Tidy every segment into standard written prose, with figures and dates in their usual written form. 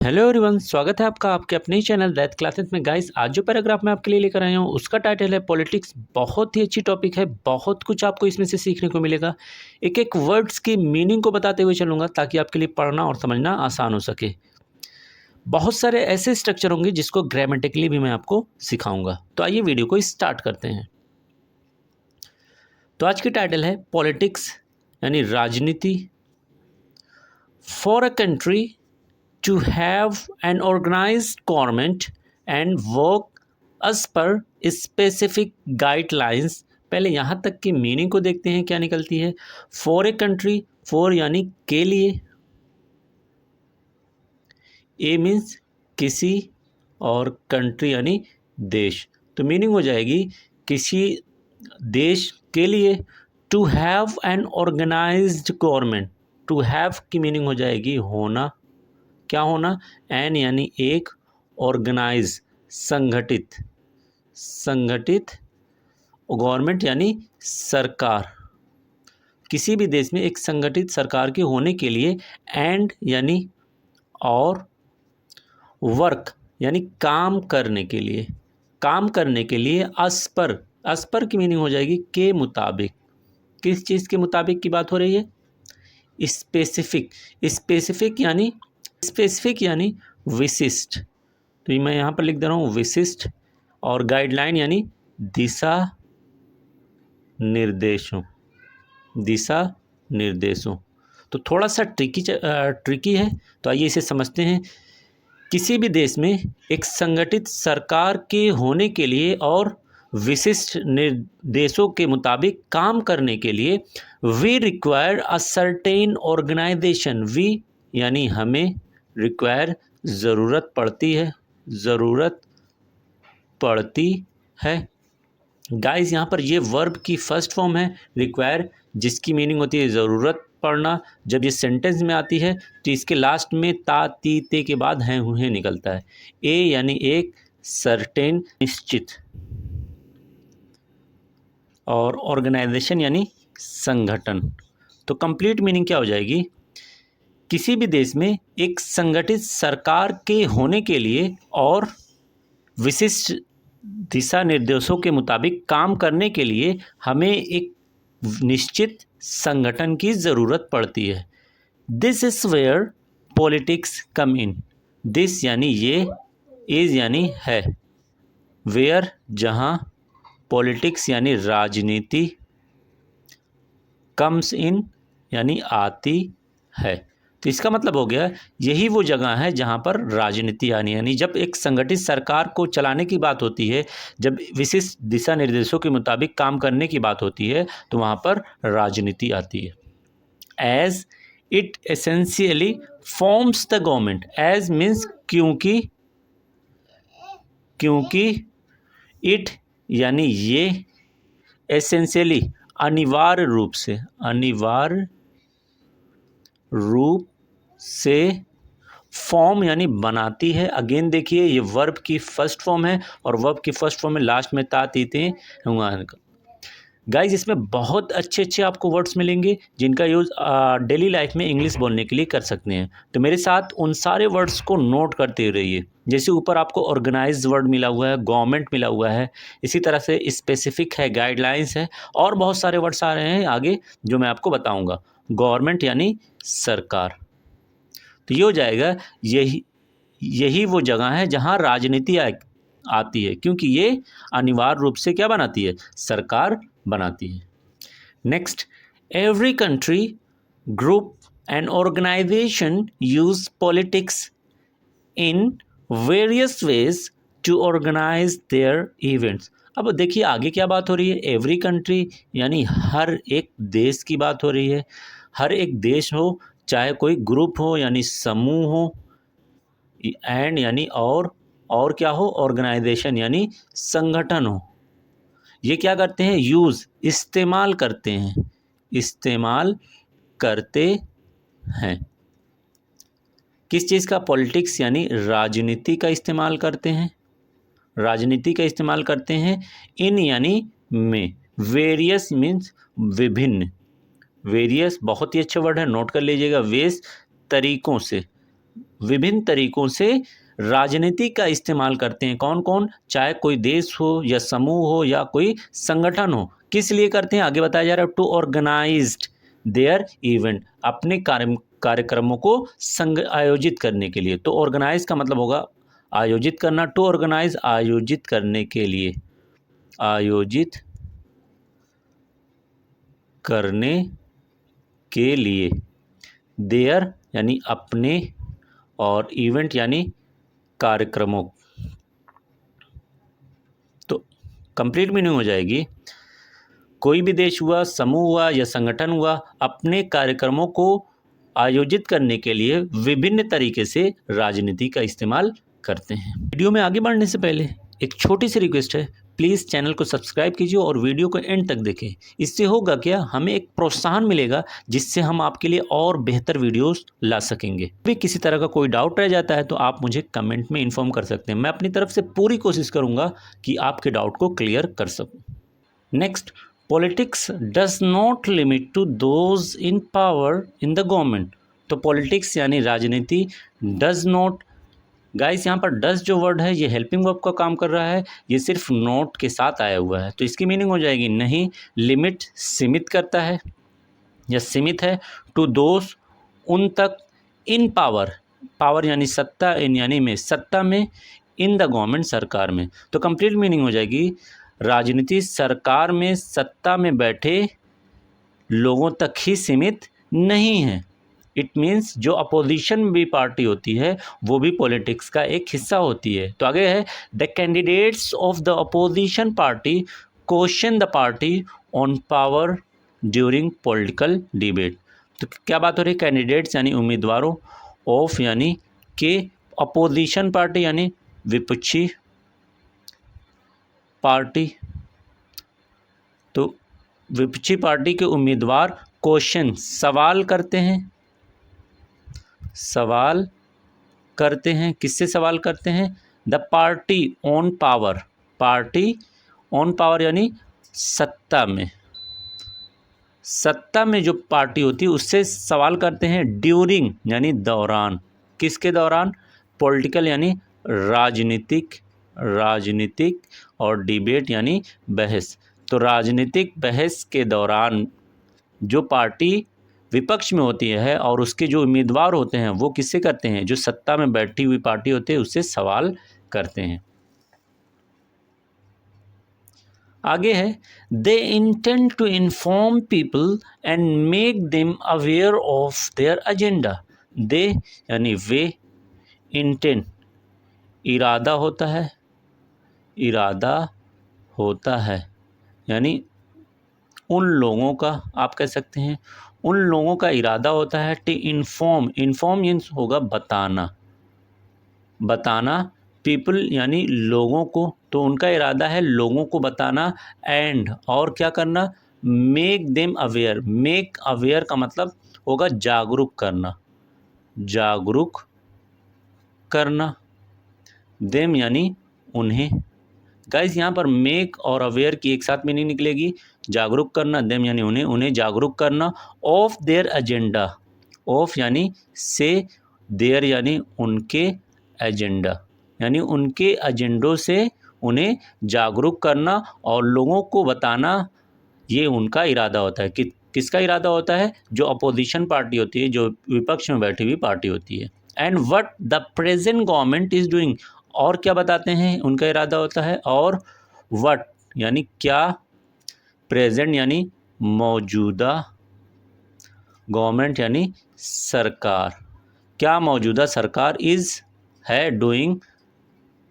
Hello everyone, स्वागत है आपका आपके अपने ही चैनल दैट क्लासेस में। गाइस, आज जो पैराग्राफ मैं आपके लिए लेकर आया हूँ उसका टाइटल है पॉलिटिक्स। बहुत ही अच्छी टॉपिक है, बहुत कुछ आपको इसमें से सीखने को मिलेगा। एक एक वर्ड्स की मीनिंग को बताते हुए चलूँगा ताकि आपके लिए पढ़ना और समझना आसान हो सके। बहुत सारे ऐसे स्ट्रक्चर होंगे जिसको ग्रामेटिकली भी मैं आपको सिखाऊंगा। तो आइए वीडियो को स्टार्ट करते हैं। तो आज की टाइटल है पॉलिटिक्स यानी राजनीति। For a country to have an organized government and work as per specific guidelines। पहले यहाँ तक की मीनिंग को देखते हैं क्या निकलती है। फॉर ए कंट्री, फॉर यानी के लिए, ए मीन्स किसी और कंट्री यानी देश। तो मीनिंग हो जाएगी किसी देश के लिए। To have an organised government, to have की मीनिंग हो जाएगी होना। क्या होना? एन यानी एक, ऑर्गेनाइज संगठित, संगठित, गवर्नमेंट यानी सरकार। किसी भी देश में एक संगठित सरकार के होने के लिए एंड यानी और, वर्क यानी काम करने के लिए, काम करने के लिए, अस्पर, अस्पर की मीनिंग हो जाएगी के मुताबिक। किस चीज़ के मुताबिक की बात हो रही है? स्पेसिफिक, स्पेसिफिक यानी, स्पेसिफिक यानी विशिष्ट। तो ये मैं यहाँ पर लिख दे रहा हूँ विशिष्ट। और गाइडलाइन यानी दिशा निर्देशों, दिशा निर्देशों। तो थोड़ा सा ट्रिकी है, तो आइए इसे समझते हैं। किसी भी देश में एक संगठित सरकार के होने के लिए और विशिष्ट निर्देशों के मुताबिक काम करने के लिए we require a certain organisation. We यानी हमें, रिक्वायर ज़रूरत पड़ती है, ज़रूरत पड़ती है। गाइस, यहाँ पर ये वर्ब की फर्स्ट फॉर्म है रिक्वायर, जिसकी मीनिंग होती है ज़रूरत पड़ना। जब ये सेंटेंस में आती है तो इसके लास्ट में ता ती ते के बाद हैं हुए निकलता है। ए यानी एक, सर्टेन निश्चित, और ऑर्गेनाइजेशन यानी संगठन। तो कंप्लीट मीनिंग क्या हो जाएगी? किसी भी देश में एक संगठित सरकार के होने के लिए और विशिष्ट दिशा निर्देशों के मुताबिक काम करने के लिए हमें एक निश्चित संगठन की ज़रूरत पड़ती है। This is where politics come in. This यानी ये, इज़ यानी है, वेयर जहाँ, पॉलिटिक्स यानी राजनीति, कम्स इन यानी आती है। तो इसका मतलब हो गया यही वो जगह है जहाँ पर राजनीति आनी, यानी जब एक संगठित सरकार को चलाने की बात होती है, जब विशिष्ट दिशा निर्देशों के मुताबिक काम करने की बात होती है, तो वहाँ पर राजनीति आती है। As it essentially forms the government. As means क्योंकि, क्योंकि, इट यानी ये, एसेंशियली अनिवार्य रूप से, अनिवार्य रूप से, फॉर्म यानी बनाती है। अगेन देखिए ये वर्ब की फर्स्ट फॉर्म है और वर्ब की फर्स्ट फॉर्म में लास्ट में ता तीते हुआ। गाइज, इसमें बहुत अच्छे अच्छे आपको वर्ड्स मिलेंगे जिनका यूज़ डेली लाइफ में इंग्लिश बोलने के लिए कर सकते हैं। तो मेरे साथ उन सारे वर्ड्स को नोट करते रहिए। जैसे ऊपर आपको ऑर्गेनाइज वर्ड मिला हुआ है, गवर्नमेंट मिला हुआ है, इसी तरह से स्पेसिफिक है, गाइडलाइंस है, और बहुत सारे वर्ड्स आ रहे हैं आगे जो मैं आपको बताऊंगा। गवर्नमेंट यानी सरकार। तो ये हो जाएगा यही, यही वो जगह है जहाँ राजनीति आती है, क्योंकि ये अनिवार्य रूप से क्या बनाती है? सरकार बनाती है। Next, every country, group and organisation use politics in various ways to organise their events. अब देखिए आगे क्या बात हो रही है। एवरी कंट्री यानी हर एक देश की बात हो रही है। हर एक देश हो, चाहे कोई ग्रुप हो यानी समूह हो, एंड यानी और क्या हो? ऑर्गेनाइजेशन यानी संगठन हो। ये क्या करते हैं? यूज़, इस्तेमाल करते हैं, इस्तेमाल करते हैं। किस चीज़ का? पॉलिटिक्स यानी राजनीति का इस्तेमाल करते हैं, राजनीति का इस्तेमाल करते हैं। इन यानी में, वेरियस मीन्स विभिन्न, वेरियस बहुत ही अच्छा वर्ड है, नोट कर लीजिएगा। वेस तरीकों से, विभिन्न तरीकों से राजनीति का इस्तेमाल करते हैं। कौन कौन? चाहे कोई देश हो या समूह हो या कोई संगठन हो। किस लिए करते हैं? आगे बताया जा रहा है, टू ऑर्गेनाइज्ड देयर इवेंट, अपने कार्यक्रमों को आयोजित करने के लिए। तो ऑर्गेनाइज का मतलब होगा आयोजित करना, टू ऑर्गेनाइज आयोजित करने के लिए, आयोजित करने के लिए, देयर यानी अपने, और इवेंट यानी कार्यक्रमों। तो कंप्लीट मीनिंग हो जाएगी, कोई भी देश हुआ, समूह हुआ या संगठन हुआ, अपने कार्यक्रमों को आयोजित करने के लिए विभिन्न तरीके से राजनीति का इस्तेमाल करते हैं। वीडियो में आगे बढ़ने से पहले एक छोटी सी रिक्वेस्ट है, प्लीज़ चैनल को सब्सक्राइब कीजिए और वीडियो को एंड तक देखें। इससे होगा क्या, हमें एक प्रोत्साहन मिलेगा जिससे हम आपके लिए और बेहतर वीडियोस ला सकेंगे। भी किसी तरह का कोई डाउट रह जाता है तो आप मुझे कमेंट में इन्फॉर्म कर सकते हैं। मैं अपनी तरफ से पूरी कोशिश करूँगा कि आपके डाउट को क्लियर कर सकूँ। Next, politics does not limit to those in power in the government. तो पॉलिटिक्स यानी राजनीति, डज नॉट, गाइस यहाँ पर डज जो वर्ड है ये हेल्पिंग वर्ब का काम कर रहा है, ये सिर्फ नॉट के साथ आया हुआ है, तो इसकी मीनिंग हो जाएगी नहीं। लिमिट सीमित करता है या सीमित है, टू दोज उन तक, इन पावर, पावर यानी सत्ता, इन यानी में, सत्ता में, इन द गवर्नमेंट सरकार में। तो कंप्लीट मीनिंग हो जाएगी, राजनीति सरकार में, सत्ता में बैठे लोगों तक ही सीमित नहीं है। इट मीन्स जो अपोजिशन भी पार्टी होती है वो भी पॉलिटिक्स का एक हिस्सा होती है। तो आगे है, the candidates of the opposition party question the party on power during political debate. तो क्या बात हो रही है? कैंडिडेट्स यानी उम्मीदवारों, ऑफ यानी के, अपोजिशन पार्टी यानी विपक्षी पार्टी, तो विपक्षी पार्टी के उम्मीदवार क्वेश्चन सवाल करते हैं, सवाल करते हैं, किससे सवाल करते हैं? The party on power, party on power यानी सत्ता में, सत्ता में जो पार्टी होती है उससे सवाल करते हैं, ड्यूरिंग यानी दौरान, किसके दौरान? पॉलिटिकल यानी राजनीतिक, राजनीतिक, और डिबेट यानी बहस। तो राजनीतिक बहस के दौरान जो पार्टी विपक्ष में होती है और उसके जो उम्मीदवार होते हैं वो किससे करते हैं? जो सत्ता में बैठी हुई पार्टी होती है उससे सवाल करते हैं। आगे है, they intend to inform people and make them aware of their agenda. They यानी वे, इंटेंड इरादा होता है, इरादा होता है यानी उन लोगों का, आप कह सकते हैं उन लोगों का इरादा होता है, टू इन्फॉर्म, इन्फॉर्म मीन्स होगा बताना, बताना, पीपल यानी लोगों को, तो उनका इरादा है लोगों को बताना, एंड और क्या करना? Make them aware, make aware का मतलब होगा जागरूक करना, जागरूक करना, देम यानी उन्हें। गाइस यहाँ पर मेक और अवेयर की एक साथ मीनिंग निकलेगी, जागरूक करना, देम यानी उन्हें, उन्हें जागरूक करना, ऑफ देयर एजेंडा, ऑफ यानी से, देयर यानी उनके, एजेंडा यानी उनके एजेंडों से उन्हें जागरूक करना और लोगों को बताना, ये उनका इरादा होता है। किसका इरादा होता है? जो अपोजिशन पार्टी होती है, जो विपक्ष में बैठी हुई पार्टी होती है। And what the present government is doing, और क्या बताते हैं उनका इरादा होता है, और व्हाट यानी क्या, प्रेजेंट यानी मौजूदा, गवर्नमेंट यानी सरकार, क्या मौजूदा सरकार इज़ है, डूइंग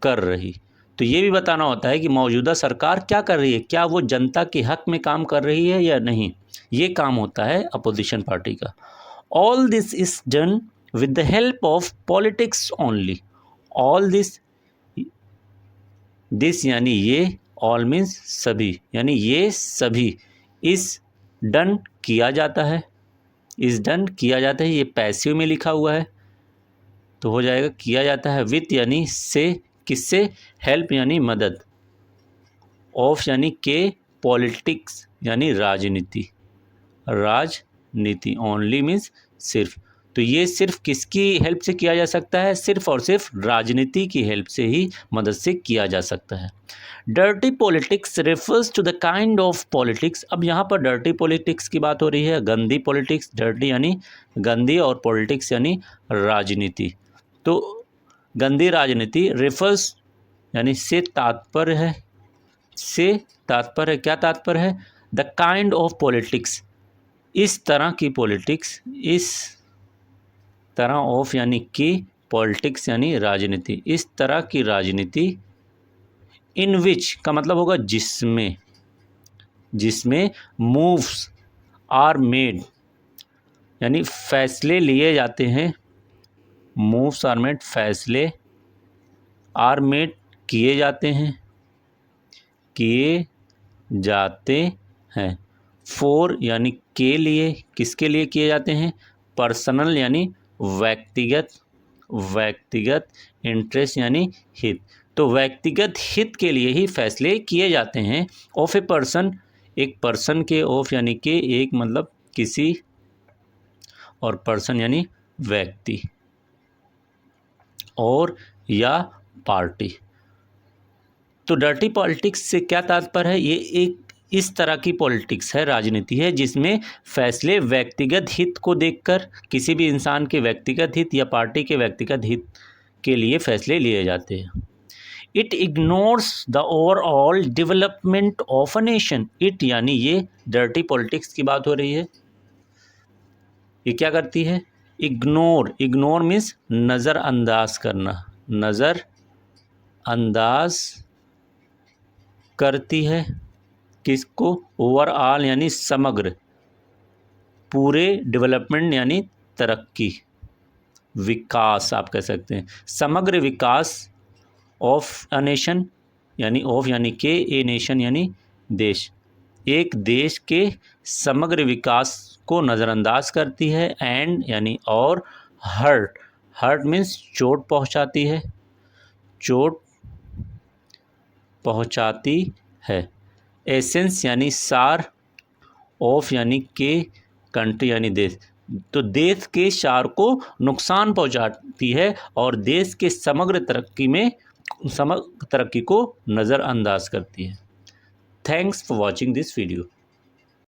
कर रही। तो ये भी बताना होता है कि मौजूदा सरकार क्या कर रही है, क्या वो जनता के हक में काम कर रही है या नहीं, ये काम होता है अपोजिशन पार्टी का। All this is done with the help of politics only. All this, this यानी ये, ऑल मीन्स सभी, यानी ये सभी, इस डन किया जाता है, इस डन किया जाता है, ये पैसिव में लिखा हुआ है तो हो जाएगा किया जाता है, विथ यानी से, किससे? हेल्प यानी मदद, ऑफ यानी के, पॉलिटिक्स यानी राजनीति, राजनीति, ओनली मीन्स सिर्फ। तो ये सिर्फ किसकी हेल्प से किया जा सकता है? सिर्फ और सिर्फ राजनीति की हेल्प से ही, मदद से किया जा सकता है। Dirty politics refers to the kind of politics. अब यहाँ पर डर्टी पॉलिटिक्स की बात हो रही है, गंदी पॉलिटिक्स, डर्टी यानी गंदी और पॉलिटिक्स यानी राजनीति। तो गंदी राजनीति, रेफर्स यानी से तात्पर्य है, क्या तात्पर्य है? द काइंड ऑफ पॉलिटिक्स, इस तरह की पॉलिटिक्स, इस तरह ऑफ यानी कि पॉलिटिक्स यानी राजनीति, इस तरह की राजनीति, इन विच का मतलब होगा जिसमें, जिसमें मूव्स आर मेड यानी फैसले लिए जाते हैं, मूव्स आर मेड फैसले, आर मेड किए जाते हैं, किए जाते हैं, फॉर यानी के लिए, किसके लिए किए जाते हैं? पर्सनल यानी व्यक्तिगत, व्यक्तिगत, इंटरेस्ट यानी हित, तो व्यक्तिगत हित के लिए ही फैसले किए जाते हैं। ऑफ ए पर्सन, एक पर्सन के, ऑफ यानी के एक मतलब किसी, और पर्सन यानी व्यक्ति, और या पार्टी। तो डर्टी पॉलिटिक्स से क्या तात्पर्य है? ये एक इस तरह की पॉलिटिक्स है, राजनीति है, जिसमें फैसले व्यक्तिगत हित को देखकर, किसी भी इंसान के व्यक्तिगत हित या पार्टी के व्यक्तिगत हित के लिए फैसले लिए जाते हैं। It ignores the overall development of a nation. It यानी ये डर्टी पॉलिटिक्स की बात हो रही है। ये क्या करती है? इग्नोर, इग्नोर मीन्स नज़रअंदाज करना, नज़रअंदाज करती है, किसको? ओवरऑल यानी समग्र, पूरे, डेवलपमेंट यानी तरक्की, विकास आप कह सकते हैं, समग्र विकास ऑफ अ नेशन यानी ऑफ यानी के, ए नेशन यानी देश, एक देश के समग्र विकास को नज़रअंदाज करती है। एंड यानी और, हर्ट, हर्ट मीन्स चोट पहुंचाती है, चोट पहुंचाती है। एसेंस यानी सार, ऑफ यानी के, कंट्री यानी देश, तो देश के सार को नुकसान पहुंचाती है और देश के समग्र तरक्की को नज़रअंदाज करती है। Thanks for watching this video.